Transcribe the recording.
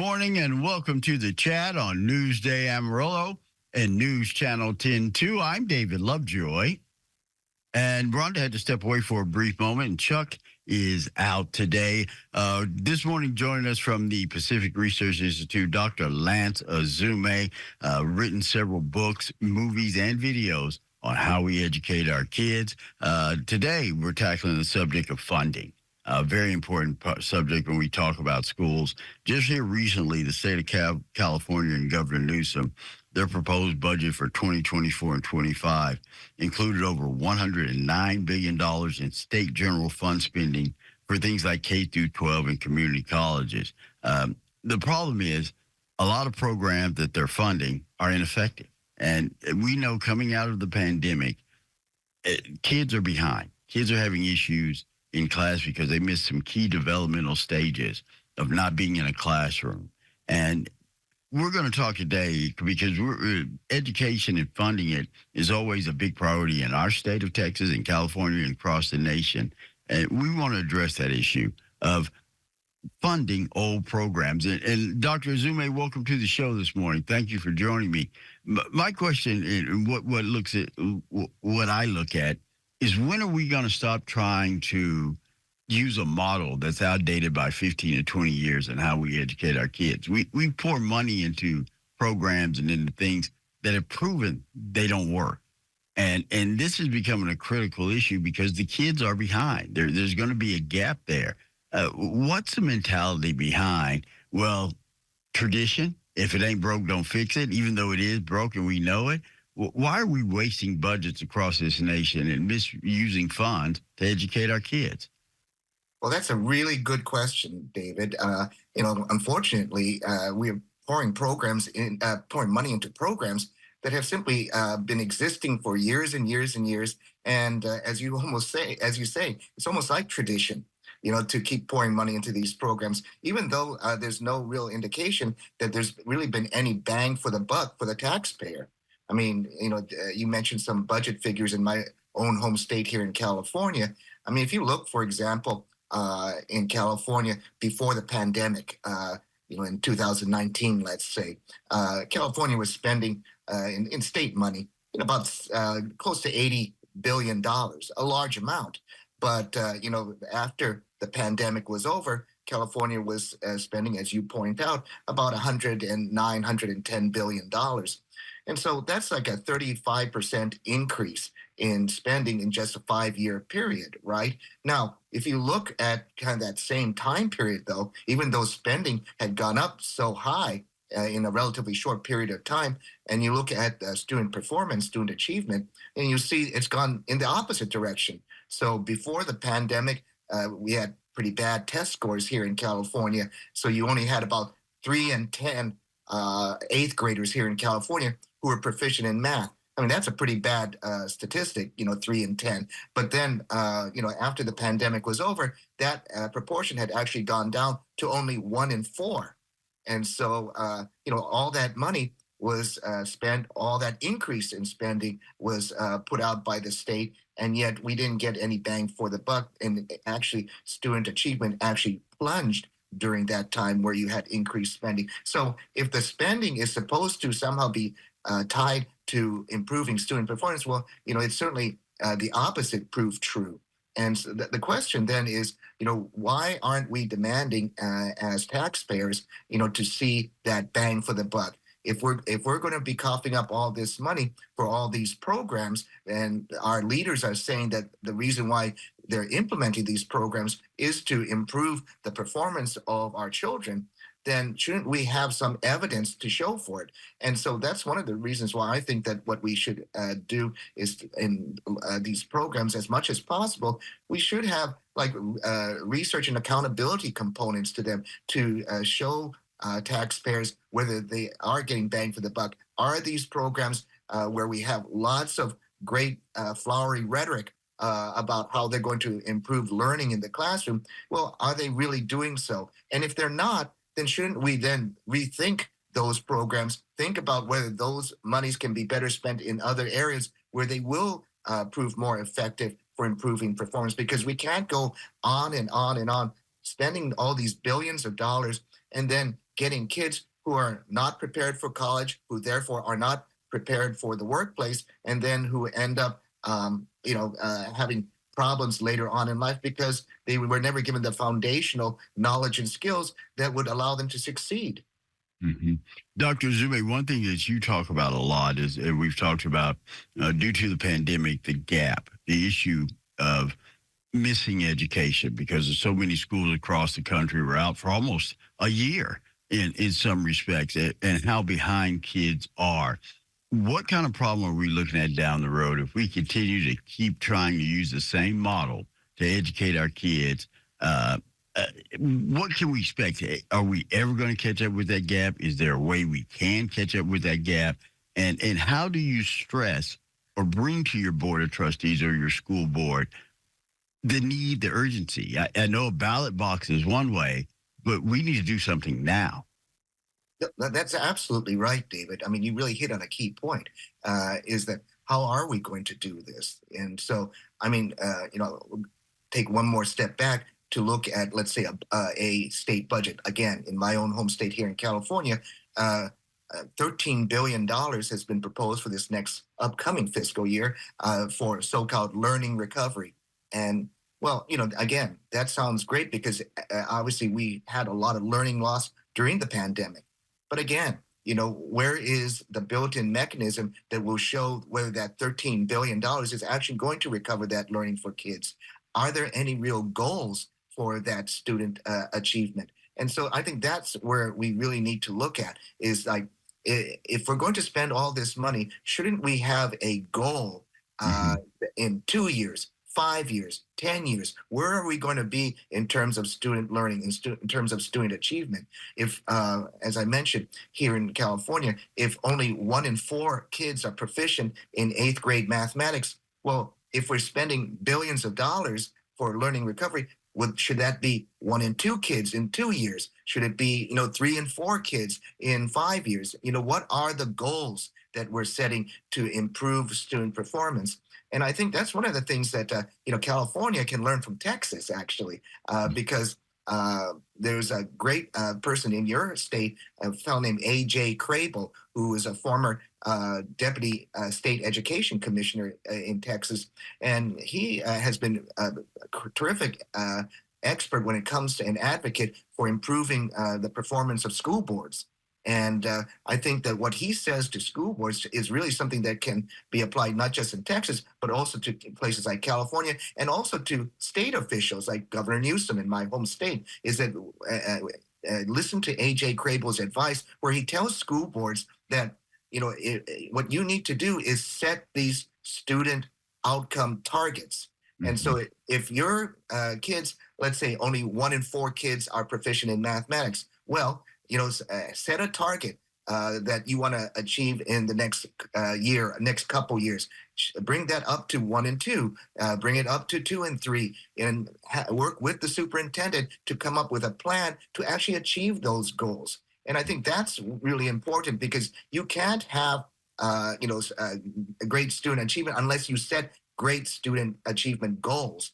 morning and welcome to the chat on Newsday Amarillo and News Channel 10-2. I'm David Lovejoy. And Rhonda had to step away for a brief moment, and Chuck is out today. This morning, joining us from the Pacific Research Institute, Dr. Lance Izumi, written several books, movies, and videos on how we educate our kids. Today, we're tackling the subject of funding. A very important subject when we talk about schools. Just here recently, the state of California and Governor Newsom, their proposed budget for 2024 and 25 included over $109 billion in state general fund spending for things like K through 12 and community colleges. The problem is a lot of programs that they're funding are ineffective. And we know coming out of the pandemic, kids are behind. Kids are having issues in class because they missed some key developmental stages of not being in a classroom. And we're going to talk today because education and funding it is always a big priority in our state of Texas and California and across the nation. And we want to address that issue of funding old programs. And Dr. Izumi, welcome to the show this morning. Thank you for joining me. My question, and what I look at, is when are we going to stop trying to use a model that's outdated by 15 to 20 years and how we educate our kids? We pour money into programs and into things that have proven they don't work. And this is becoming a critical issue because the kids are behind. There's going to be a gap there. What's the mentality behind, well, tradition? If it ain't broke, don't fix it, even though it is broken, we know it. Why are we wasting budgets across this nation and misusing funds to educate our kids? Well, that's a really good question, David. Unfortunately, we're pouring money into programs that have simply been existing for years and years and years. And as you say, it's almost like tradition, to keep pouring money into these programs, even though there's no real indication that there's really been any bang for the buck for the taxpayer. I mean, you mentioned some budget figures in my own home state here in California. I mean, if you look, for example, in California before the pandemic, in 2019, let's say, California was spending in state money about close to $80 billion, a large amount. But, after the pandemic was over, California was spending, as you point out, about $110 billion. And so that's like a 35% increase in spending in just a 5-year period, right? Now, if you look at kind of that same time period, though, even though spending had gone up so high in a relatively short period of time, and you look at student performance, student achievement, and you see it's gone in the opposite direction. So before the pandemic, we had pretty bad test scores here in California. So you only had about 3 and 10 eighth graders here in California who were proficient in math. I mean, that's a pretty bad statistic, 3 and 10. But then, after the pandemic was over, that proportion had actually gone down to only 1 in 4. And so, all that money was spent, all that increase in spending was put out by the state, and yet we didn't get any bang for the buck. And actually, student achievement actually plunged during that time where you had increased spending. So if the spending is supposed to somehow be tied to improving student performance, well, it's certainly the opposite proved true. And so the question then is, why aren't we demanding as taxpayers, to see that bang for the buck? If we're going to be coughing up all this money for all these programs, and our leaders are saying that the reason why they're implementing these programs is to improve the performance of our children, then shouldn't we have some evidence to show for it? And so that's one of the reasons why I think that what we should do is in these programs, as much as possible, we should have research and accountability components to them to show taxpayers whether they are getting bang for the buck. Are these programs where we have lots of great flowery rhetoric about how they're going to improve learning in the classroom? Well, are they really doing so? And if they're not, then shouldn't we then rethink those programs, think about whether those monies can be better spent in other areas where they will prove more effective for improving performance? Because we can't go on and on and on spending all these billions of dollars and then getting kids who are not prepared for college, who therefore are not prepared for the workplace, and then who end up, having problems later on in life because they were never given the foundational knowledge and skills that would allow them to succeed. hmm Dr. Zube, one thing that you talk about a lot is, and we've talked about, due to the pandemic, the gap, the issue of missing education because there's so many schools across the country were out for almost a year in some respects, and how behind kids are. What kind of problem are we looking at down the road if we continue to keep trying to use the same model to educate our kids? Uh, uh, what can we expect? Are we ever going to catch up with that gap? Is there a way we can catch up with that gap? And how do you stress or bring to your board of trustees or your school board the need, the urgency? I know a ballot box is one way, but we need to do something now. That's absolutely right, David. I mean, you really hit on a key point. Is that how are we going to do this? And so, I mean, take one more step back to look at, let's say, a state budget. Again, in my own home state here in California, uh, $13 billion has been proposed for this next upcoming fiscal year for so-called learning recovery. And well, again, that sounds great because obviously we had a lot of learning loss during the pandemic. But again, where is the built-in mechanism that will show whether that $13 billion is actually going to recover that learning for kids? Are there any real goals for that student achievement? And so I think that's where we really need to look at is like, if we're going to spend all this money, shouldn't we have a goal uh, hmm in 2 years, 5 years, 10 years? Where are we going to be in terms of student learning, in terms of student achievement? If, as I mentioned, here in California, if only 1 in 4 kids are proficient in eighth grade mathematics, well, if we're spending billions of dollars for learning recovery, should that be 1 in 2 kids in 2 years? Should it be, 3 and 4 kids in 5 years? What are the goals that we're setting to improve student performance? And I think that's one of the things that California can learn from Texas, actually, because there's a great person in your state, a fellow named A.J. Crable, who is a former deputy state education commissioner in Texas, and he has been a terrific expert when it comes to an advocate for improving the performance of school boards. And I think that what he says to school boards is really something that can be applied not just in Texas, but also to places like California and also to state officials like Governor Newsom in my home state. Is that listen to A.J. Crable's advice, where he tells school boards that what you need to do is set these student outcome targets. And hmm so if your kids, let's say only 1 in 4 kids are proficient in mathematics, well, set a target that you want to achieve in the next year, next couple years. Bring that up to 1 and 2, bring it up to 2 and 3, and work with the superintendent to come up with a plan to actually achieve those goals. And I think that's really important because you can't have, a great student achievement unless you set great student achievement goals.